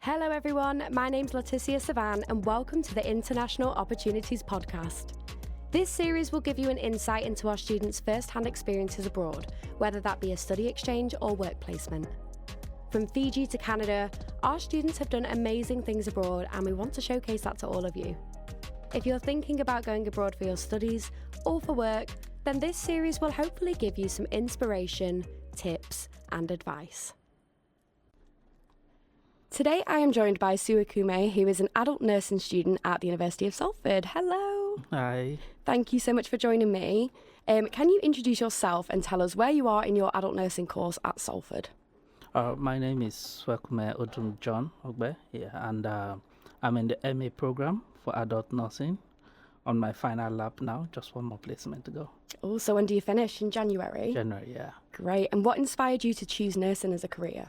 Hello everyone, my name's Laeticia Sevin and welcome to the International Opportunities Podcast. This series will give you an insight into our students' first-hand experiences abroad, whether that be a study exchange or work placement. From Fiji to Canada, our students have done amazing things abroad and we want to showcase that to all of you. If you're thinking about going abroad for your studies or for work, then this series will hopefully give you some inspiration, tips and advice. Today I am joined by Suweikume, who is an adult nursing student at the University of Salford. Hello. Hi. Thank you so much for joining me. Can you introduce yourself and tell us where you are in your adult nursing course at Salford? My name is Suweikume John Ogbe, and I'm in the MA program for adult nursing on my final lab now, just one more placement to go. Oh, so when do you finish? In January? January, yeah. Great. And what inspired you to choose nursing as a career?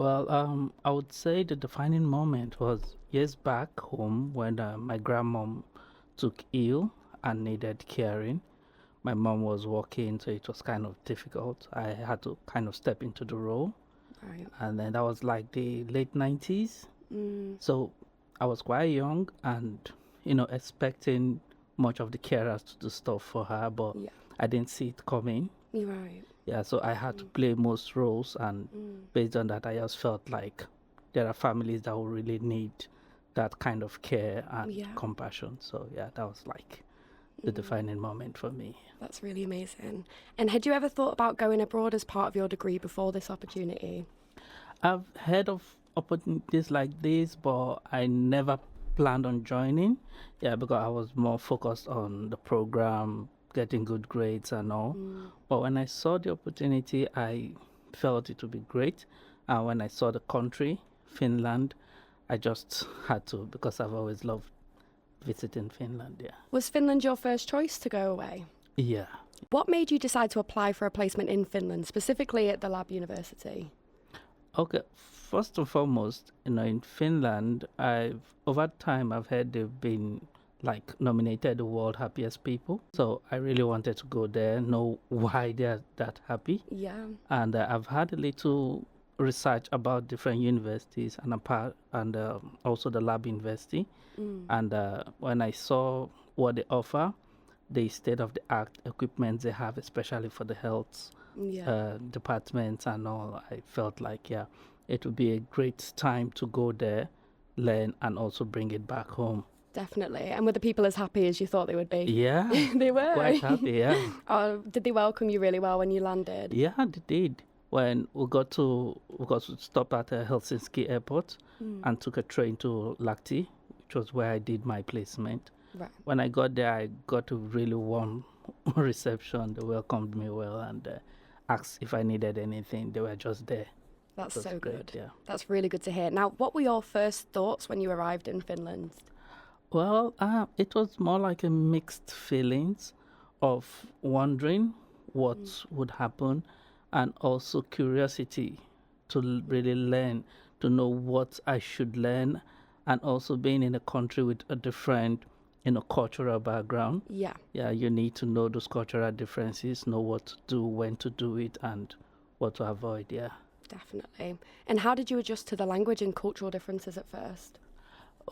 Well, I would say the defining moment was years back home when my grandmom took ill and needed caring. My mom was working, so it was kind of difficult. I had to kind of step into the role. Right. And then that was like the late 90s. So I was quite young and, expecting much of the carers to do stuff for her, but I didn't see it coming. You're right. Yeah, so I had to play most roles, and based on that, I just felt like there are families that will really need that kind of care and compassion. So yeah, that was like the defining moment for me. That's really amazing. And had you ever thought about going abroad as part of your degree before this opportunity? I've heard of opportunities like this, but I never planned on joining. Yeah, because I was more focused on the program, getting good grades and all. But when I saw the opportunity, I felt it would be great. And when I saw the country, Finland, I just had to, because I've always loved visiting Finland. Yeah. Was Finland your first choice to go away? Yeah. What made you decide to apply for a placement in Finland, specifically at the LAB University? Okay, first and foremost, in Finland, over time I've heard they've been nominated the world happiest people. So I really wanted to go there, know why they're that happy. Yeah. And I've had a little research about different universities and also the LAB University. And when I saw what they offer, the state-of-the-art equipment they have, especially for the health departments and all, I felt like, it would be a great time to go there, learn, and also bring it back home. Definitely. And were the people as happy as you thought they would be? Yeah. They were. Quite happy, yeah. Did they welcome you really well when you landed? Yeah, they did. When we got to stop at Helsinki airport and took a train to Lahti, which was where I did my placement. Right. When I got there, I got a really warm reception. They welcomed me well and asked if I needed anything. They were just there. That's so great, good. yeah. That's really good to hear. Now, what were your first thoughts when you arrived in Finland? Well, it was more like a mixed feelings of wondering what would happen and also curiosity to really learn, to know what I should learn, and also being in a country with a different, cultural background. Yeah. Yeah, you need to know those cultural differences, know what to do, when to do it, and what to avoid, yeah. Definitely. And how did you adjust to the language and cultural differences at first?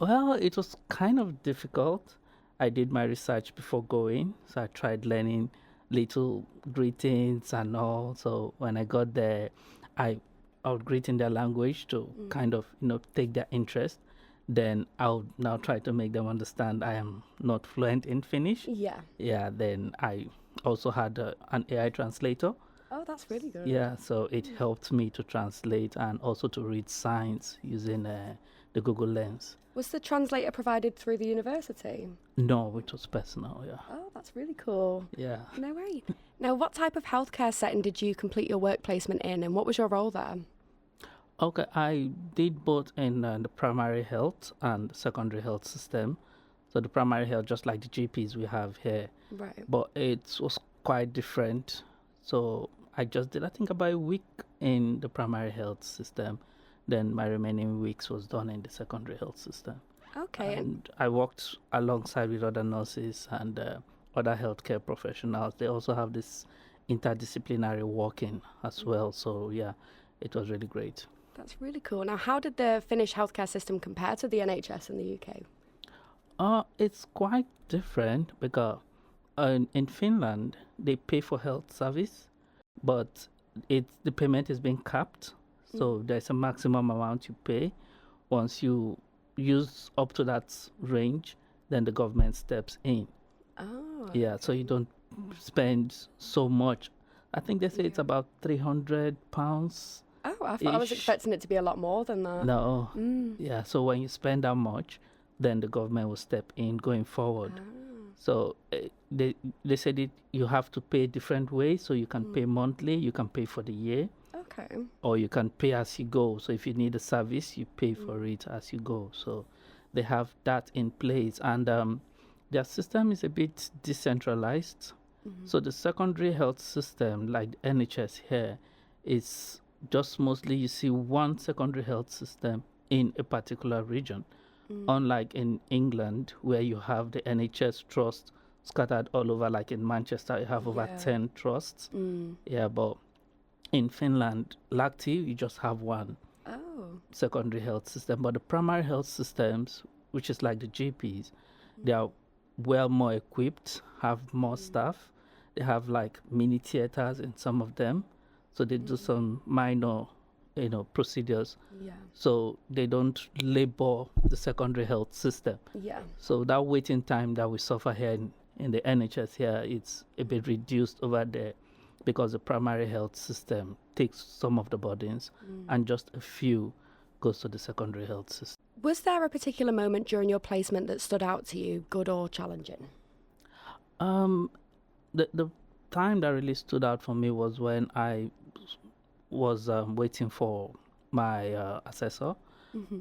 Well, it was kind of difficult. I did my research before going, so I tried learning little greetings and all. So when I got there, I would greet in their language to kind of, take their interest. Then I would now try to make them understand I am not fluent in Finnish. Yeah. Yeah, then I also had an AI translator. Oh, that's really good. Yeah, so it helped me to translate and also to read signs using the Google Lens. Was the translator provided through the university? No, it was personal, yeah. Oh, that's really cool. Yeah. No way. Now, what type of healthcare setting did you complete your work placement in and what was your role there? Okay, I did both in the primary health and secondary health system. So the primary health, just like the GPs we have here. Right. But it was quite different. So I just did, I think, about a week in the primary health system. Then my remaining weeks was done in the secondary health system. Okay. And I worked alongside with other nurses and other healthcare professionals. They also have this interdisciplinary working as well. So yeah, it was really great. That's really cool. Now, how did the Finnish healthcare system compare to the NHS in the UK? It's quite different because in Finland they pay for health service, but the payment is being capped. So there's a maximum amount you pay. Once you use up to that range, then the government steps in. Oh. Yeah, so you don't spend so much. I think they say it's about £300. Oh, I was expecting it to be a lot more than that. No. Yeah, so when you spend that much, then the government will step in going forward. So they said you have to pay different ways. So you can pay monthly, you can pay for the year. Okay. Or you can pay as you go. So if you need a service, you pay for it as you go. So they have that in place. And their system is a bit decentralized. So the secondary health system, like the NHS here, is just mostly you see one secondary health system in a particular region. Unlike in England, where you have the NHS trust scattered all over, like in Manchester, you have over 10 trusts. Yeah, but in Finland, luckily, you just have one secondary health system. But the primary health systems, which is like the GPs, they are well more equipped, have more staff. They have like mini theaters in some of them. So they do some minor procedures. Yeah. So they don't labor the secondary health system. Yeah. So that waiting time that we suffer here in the NHS here, it's a bit reduced over there because the primary health system takes some of the burdens and just a few goes to the secondary health system. Was there a particular moment during your placement that stood out to you, good or challenging? The time that really stood out for me was when I was waiting for my assessor,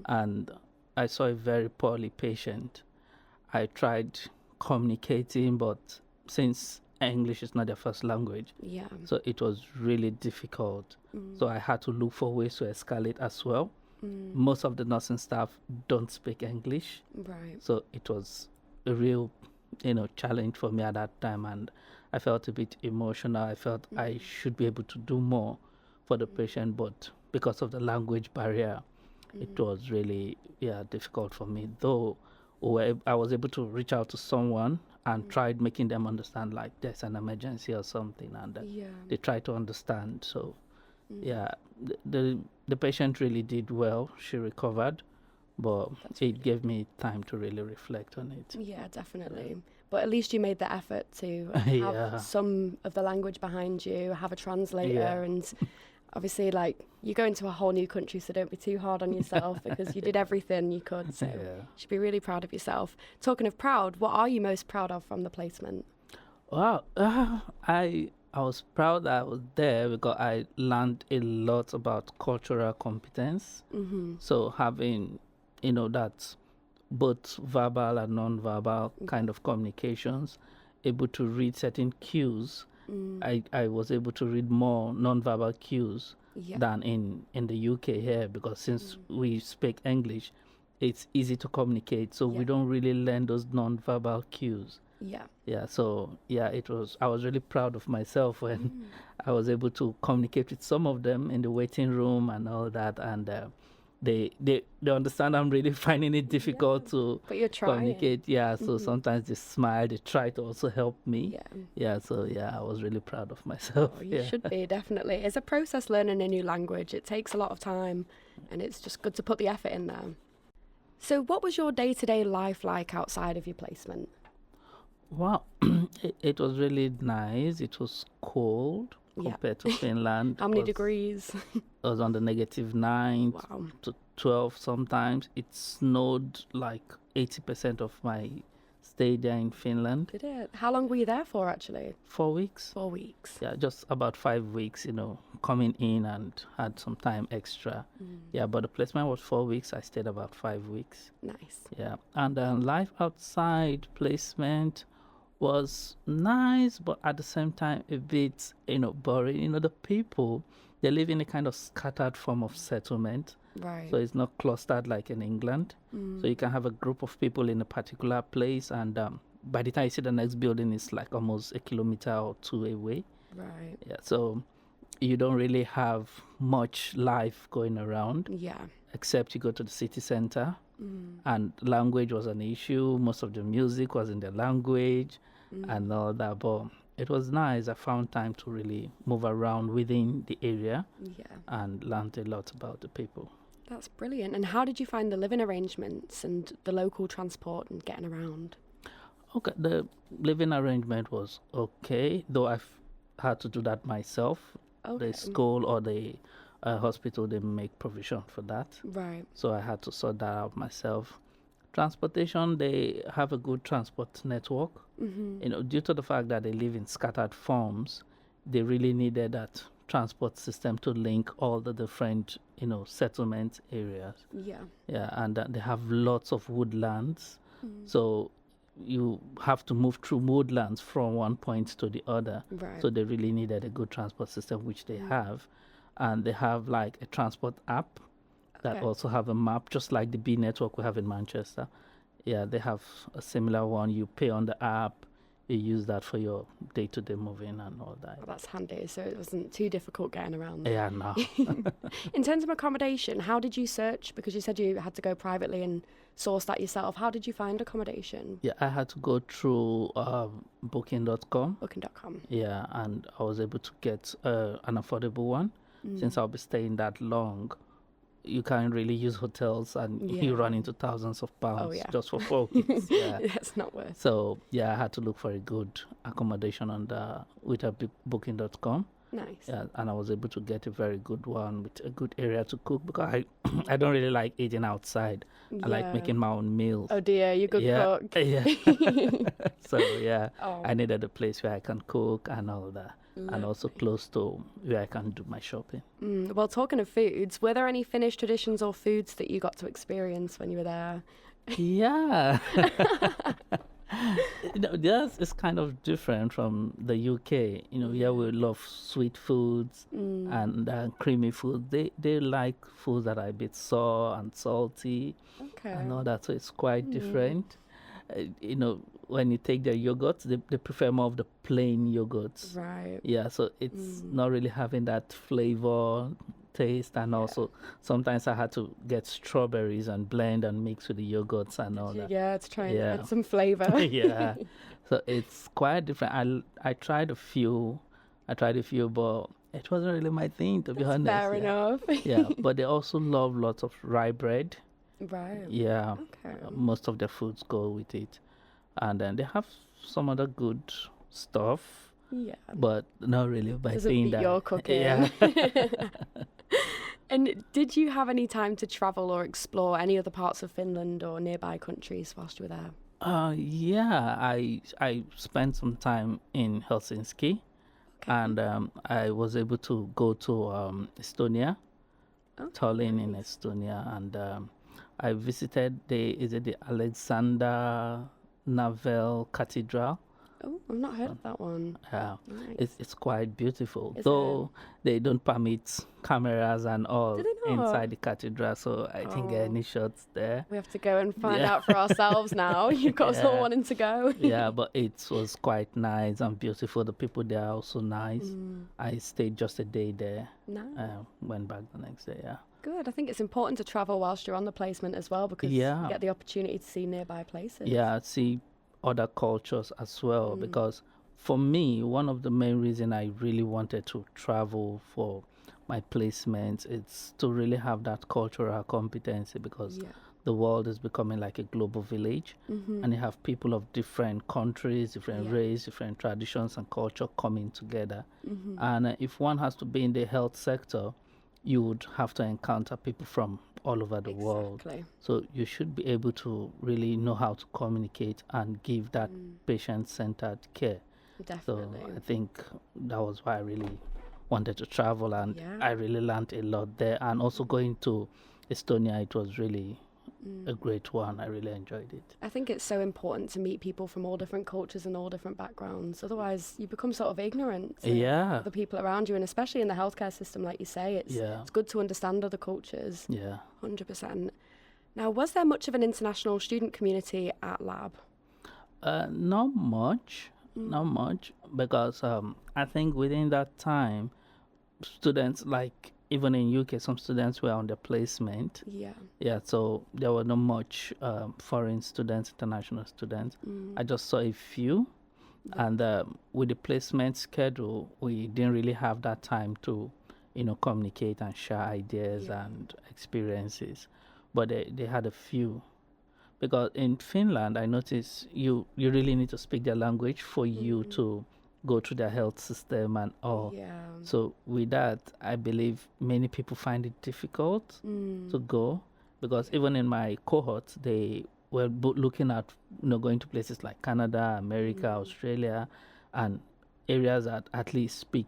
and I saw a very poorly patient. I tried communicating, but since English is not their first language, so it was really difficult. So I had to look for ways to escalate as well. Most of the nursing staff don't speak English, right? So it was a real, challenge for me at that time, and I felt a bit emotional. I felt I should be able to do more for the patient, but because of the language barrier, it was really difficult for me. Though I was able to reach out to someone and tried making them understand like there's an emergency or something, and they tried to understand. So the patient really did well. She recovered, but it gave me time to really reflect on it. Yeah, definitely. But at least you made the effort to have some of the language behind you, have a translator, and obviously, like, you go into a whole new country, so don't be too hard on yourself because you did everything you could. So you should be really proud of yourself. Talking of proud, what are you most proud of from the placement? Well, I was proud that I was there because I learned a lot about cultural competence. So having, that both verbal and non-verbal kind of communications, able to read certain cues. I was able to read more non-verbal cues than in the UK here, because since we speak English, it's easy to communicate. So we don't really learn those non-verbal cues. So I was really proud of myself when I was able to communicate with some of them in the waiting room and all that, and they understand I'm really finding it difficult to communicate. So sometimes they smile, they try to also help me. I was really proud of myself. You should be, definitely. It's a process learning a new language. It takes a lot of time, and it's just good to put the effort in there. So what was your day-to-day life like outside of your placement? Well, it was really nice. It was cold compared to Finland. How many degrees? It was on the -9 to 12 sometimes. It snowed like 80% of my stay there in Finland. Did it? How long were you there for, actually? 4 weeks. 4 weeks. Yeah, just about 5 weeks, coming in and had some time extra. But the placement was 4 weeks. I stayed about 5 weeks. Nice. Yeah, and life outside placement was nice, but at the same time a bit boring. The people, they live in a kind of scattered form of settlement, right? So it's not clustered like in England. So you can have a group of people in a particular place, and by the time you see the next building, it's like almost a kilometer or two away, right? So you don't really have much life going around, Yeah. except you go to the city center, and language was an issue. Most of the music was in the language and all that, but it was nice. I found time to really move around within the area Yeah. and learned a lot about the people. That's brilliant. And how did you find the living arrangements and the local transport and getting around? Okay, the living arrangement was okay, though I've had to do that myself. Okay. The school or the hospital didn't make provision for that, Right. so I had to sort that out myself. Transportation, they have a good transport network. Due to the fact that they live in scattered farms, they really needed that transport system to link all the different, settlement areas. Yeah. Yeah, and they have lots of woodlands, so you have to move through woodlands from one point to the other. Right. So they really needed a good transport system, which they have, and they have like a transport app that Okay. also have a map, just like the B network we have in Manchester. Yeah, they have a similar one. You pay on the app, you use that for your day-to-day moving and all that. Well, that's handy. So it wasn't too difficult getting around there. Yeah, no. In terms of accommodation, how did you search? Because you said you had to go privately and source that yourself. How did you find accommodation? Yeah, I had to go through booking.com. Booking.com. Yeah, and I was able to get an affordable one. Since I'll be staying that long, you can't really use hotels and you Yeah. run into thousands of pounds Oh, yeah. just for 4 weeks. Yeah. It's not worth. So, yeah, I had to look for a good accommodation on with booking.com. Nice. Yeah, and I was able to get a very good one with a good area to cook because I I don't really like eating outside. I like Yeah. making my own meals. Oh dear, you good Yeah, cook. yeah. So yeah, Oh. I needed a place where I can cook and all that, and also Lovely. close to where I can do my shopping. Well, talking of foods, were there any Finnish traditions or foods that you got to experience when you were there? Yeah. Yes, it's kind of different from the UK. Here we love sweet foods and creamy food. They like foods that are a bit sour and salty Okay. and all that, so it's quite different. When you take their yogurts, they prefer more of the plain yogurts. Right. Yeah, so it's not really having that flavor, taste, and also sometimes I had to get strawberries and blend and mix with the yogurts and all that. Yeah, to try and Yeah. add some flavour. Yeah, so it's quite different. I tried a few, but it wasn't really my thing, to be honest. Fair Yeah. enough. Yeah, but they also love lots of rye bread. Right. Yeah, Okay. most of their foods go with it, and then they have some other good stuff, Yeah. but not really my Doesn't thing. beat That your cooking. Yeah. And did you have any time to travel or explore any other parts of Finland or nearby countries whilst you were there? Yeah, I spent some time in Helsinki, and I was able to go to Estonia, Oh, Tallinn in Estonia, and I visited the Alexander Navel Cathedral. Oh, I've not heard of that one. Yeah, Nice. it's quite beautiful. Is Though they don't permit cameras and all Do they not? inside the cathedral, so I didn't get Oh. any shots there. We have to go and find Yeah. out for ourselves now. You've got us all Yeah. wanting to go. Yeah, but it was quite nice and beautiful. The people there are also nice. I stayed just a day there. No. Went back the next day. Yeah. Good. I think it's important to travel whilst you're on the placement as well because Yeah. you get the opportunity to see nearby places. Yeah, see other cultures as well, because for me, one of the main reason I really wanted to travel for my placement is to really have that cultural competency, because Yeah. the world is becoming like a global village, and you have people of different countries, different Yeah. race, different traditions and culture coming together. And if one has to be in the health sector, you would have to encounter people from all over the world. Exactly. So you should be able to really know how to communicate and give that patient-centered care. Definitely. So I think that was why I really wanted to travel, and Yeah. I really learned a lot there. And also going to Estonia, it was really a great one. I really enjoyed it. I think it's so important to meet people from all different cultures and all different backgrounds. Otherwise, you become sort of ignorant to Yeah. the people around you, and especially in the healthcare system, like you say, it's good to understand other cultures. Yeah. 100%. Now, was there much of an international student community at LAB? Not much, because I think within that time, students, like even in UK, some students were on the placement. Yeah. Yeah, so there were not much foreign students, international students. I just saw a few, and with the placement schedule, we didn't really have that time to, communicate and share ideas and experiences. But they had a few. Because in Finland, I noticed you really need to speak their language for you to go through their health system and all. Yeah. So with that, I believe many people find it difficult to go, because even in my cohort, they were looking at going to places like Canada, America, Australia, and areas that at least speak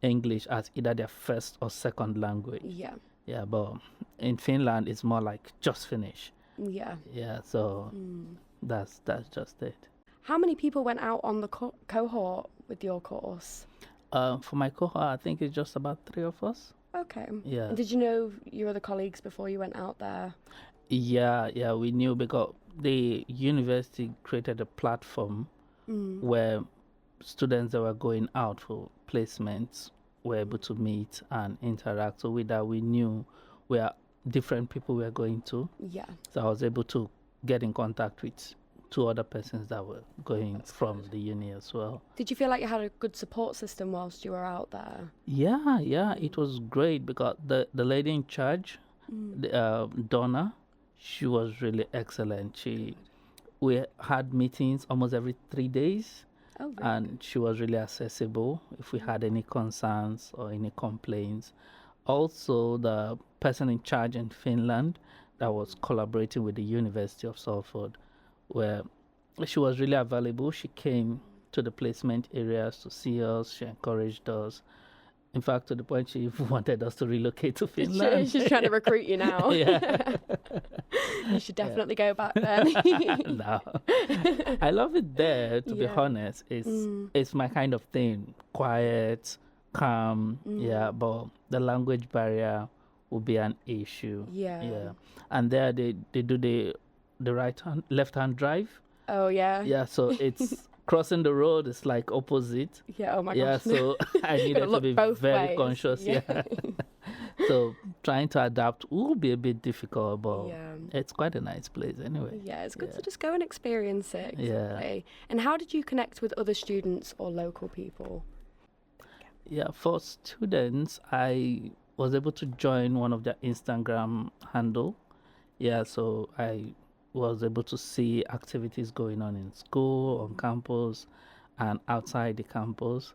English as either their first or second language. Yeah. Yeah, but in Finland, it's more like just finish. Yeah. Yeah, so that's just it. How many people went out on the cohort with your course? For my cohort, I think it's just about 3 of us. Okay. Yeah. And did you know your other colleagues before you went out there? Yeah, we knew because the university created a platform where students that were going out for placements were able to meet and interact. So with that, we knew where different people were going to. Yeah. So I was able to get in contact with 2 other persons that were going from the uni as well. Did you feel like you had a good support system whilst you were out there? Yeah, it was great because the lady in charge, Donna, she was really excellent. We had meetings almost every 3 days. Oh, really? And she was really accessible if we had any concerns or any complaints. Also, the person in charge in Finland that was collaborating with the University of Salford, where she was really available. She came to the placement areas to see us. She encouraged us. In fact, to the point she even wanted us to relocate to Finland. She's trying to recruit you now. Yeah. You should definitely go back then. No. I love it there, to be honest. It's my kind of thing. Quiet, calm, but the language barrier will be an issue. Yeah. And there they do the left hand drive. Oh yeah. Yeah, so it's crossing the road is like opposite. Yeah, oh my gosh. Yeah, so I needed to be very ways. conscious. Yeah. So trying to adapt will be a bit difficult, but it's quite a nice place anyway. Yeah, it's good to just go and experience it. Exactly. Yeah. And how did you connect with other students or local people? Yeah, for students, I was able to join one of their Instagram handle. Yeah, so I was able to see activities going on in school, on campus, and outside the campus.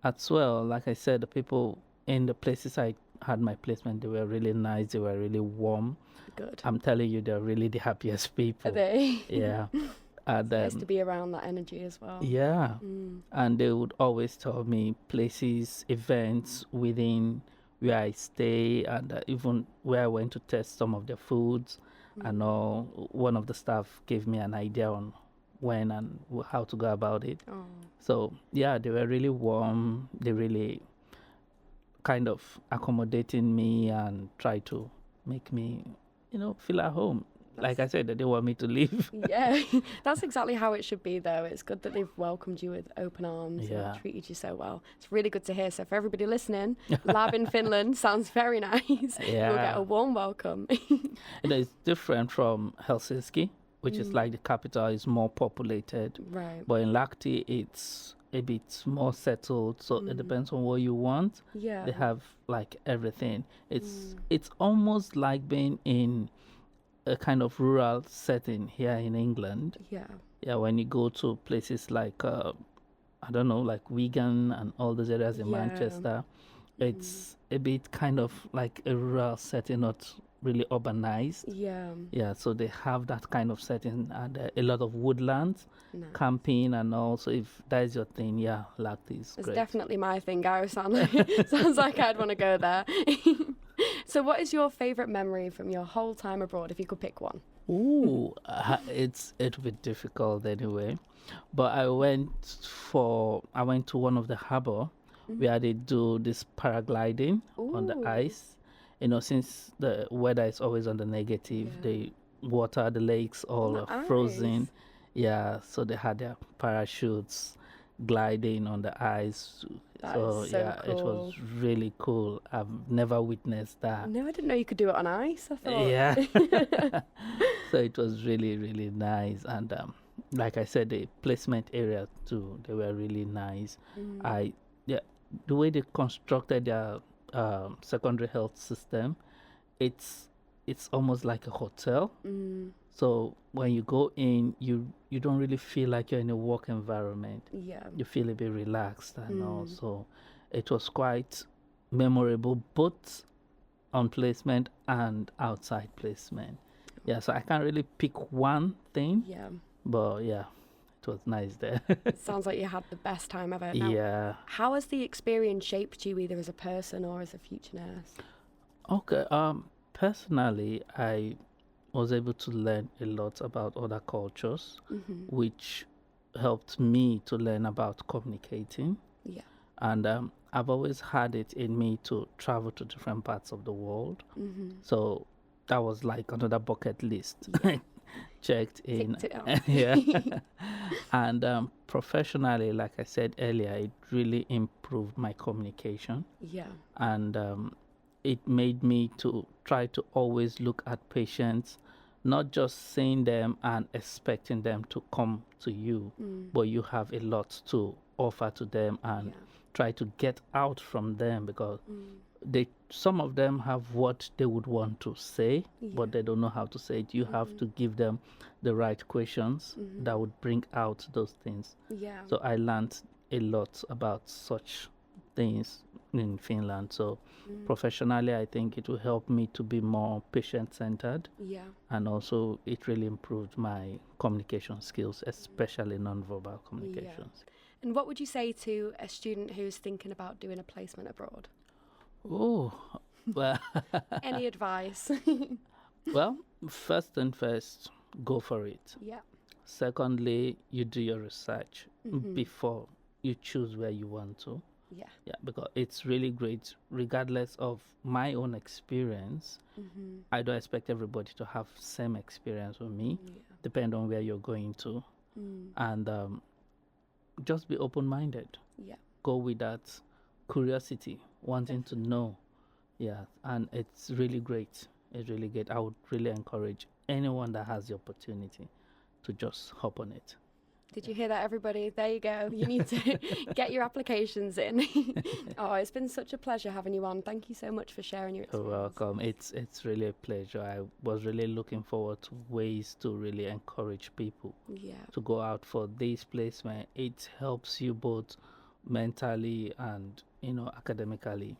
As well, like I said, the people in the places I had my placement, they were really nice, they were really warm. Good. I'm telling you, they're really the happiest people. Are they? Yeah. And, it's nice to be around that energy as well. Yeah. And they would always tell me places, events within where I stay, and even where I went to test some of the foods. And all. One of the staff gave me an idea on when and how to go about it. Oh. So yeah, they were really warm. They really kind of accommodating me and try to make me, feel at home. Like I said, they didn't want me to leave. Yeah, that's exactly how it should be, though. It's good that they've welcomed you with open arms and treated you so well. It's really good to hear. So for everybody listening, Lab in Finland sounds very nice. Yeah. You'll get a warm welcome. It's different from Helsinki, which is like the capital, is more populated. Right. But in Lahti, it's a bit more settled, so it depends on what you want. Yeah. They have like everything. It's almost like being in a kind of rural setting here in England. Yeah, when you go to places like I don't know, like Wigan and all those areas in Manchester, it's a bit kind of like a rural setting, not really urbanized. Yeah, so they have that kind of setting and a lot of woodlands, camping, and also if that is your thing, Lahti is it's great. definitely my thing. Sounds like I'd want to go there. So what is your favourite memory from your whole time abroad, if you could pick one? Ooh, it'll be difficult anyway. But I went to one of the harbour where they do this paragliding on the ice. Since the weather is always on the negative, the water, the lakes all are frozen. Yeah, so they had their parachutes gliding on the ice. That is so cool. It was really cool. I've never witnessed that. No, I didn't know you could do it on ice. I thought. Yeah. So it was really, really nice. And like I said, the placement area too, they were really nice. The way they constructed their secondary health system, it's almost like a hotel. So when you go in, you don't really feel like you're in a work environment. Yeah. You feel a bit relaxed and all. So it was quite memorable, both on placement and outside placement. Yeah, so I can't really pick one thing. Yeah. But yeah, it was nice there. It sounds like you had the best time ever. Now, yeah. How has the experience shaped you either as a person or as a future nurse? Okay. Personally, I was able to learn a lot about other cultures, which helped me to learn about communicating. Yeah. And I've always had it in me to travel to different parts of the world. So that was like another bucket list. Checked in. Yeah. And professionally, like I said earlier, it really improved my communication. Yeah. And it made me to try to always look at patients, not just seeing them and expecting them to come to you, but you have a lot to offer to them and try to get out from them, because some of them have what they would want to say, but they don't know how to say it. You have to give them the right questions that would bring out those things. Yeah. So I learned a lot about such things in Finland. So professionally, I think it will help me to be more patient-centered. Yeah. And also it really improved my communication skills, especially non-verbal communications. Yeah. And what would you say to a student who's thinking about doing a placement abroad? Oh, well. Any advice? Well, first and first, go for it. Yeah. Secondly, you do your research before you choose where you want to. Yeah. Yeah, because it's really great, regardless of my own experience. I don't expect everybody to have same experience with me. Depend on where you're going to. And just be open-minded. Yeah. Go with that curiosity, wanting to know. Yeah, and it's really great. It's really great. I would really encourage anyone that has the opportunity to just hop on it. Did you hear that, everybody? There you go. You need to get your applications in. Oh, it's been such a pleasure having you on. Thank you so much for sharing your experience. You're welcome. It's really a pleasure. I was really looking forward to ways to really encourage people to go out for this placement. It helps you both mentally and, academically.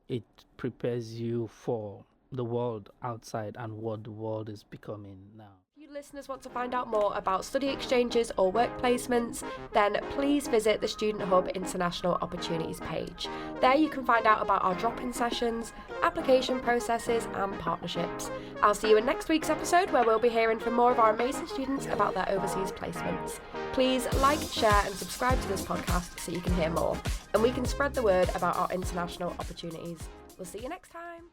It prepares you for the world outside and what the world is becoming now. If you listeners want to find out more about study exchanges or work placements, then please visit the Student Hub International Opportunities page. There you can find out about our drop-in sessions, application processes and partnerships. I'll see you in next week's episode, where we'll be hearing from more of our amazing students about their overseas placements. Please like, share and subscribe to this podcast so you can hear more, and we can spread the word about our international opportunities. We'll see you next time.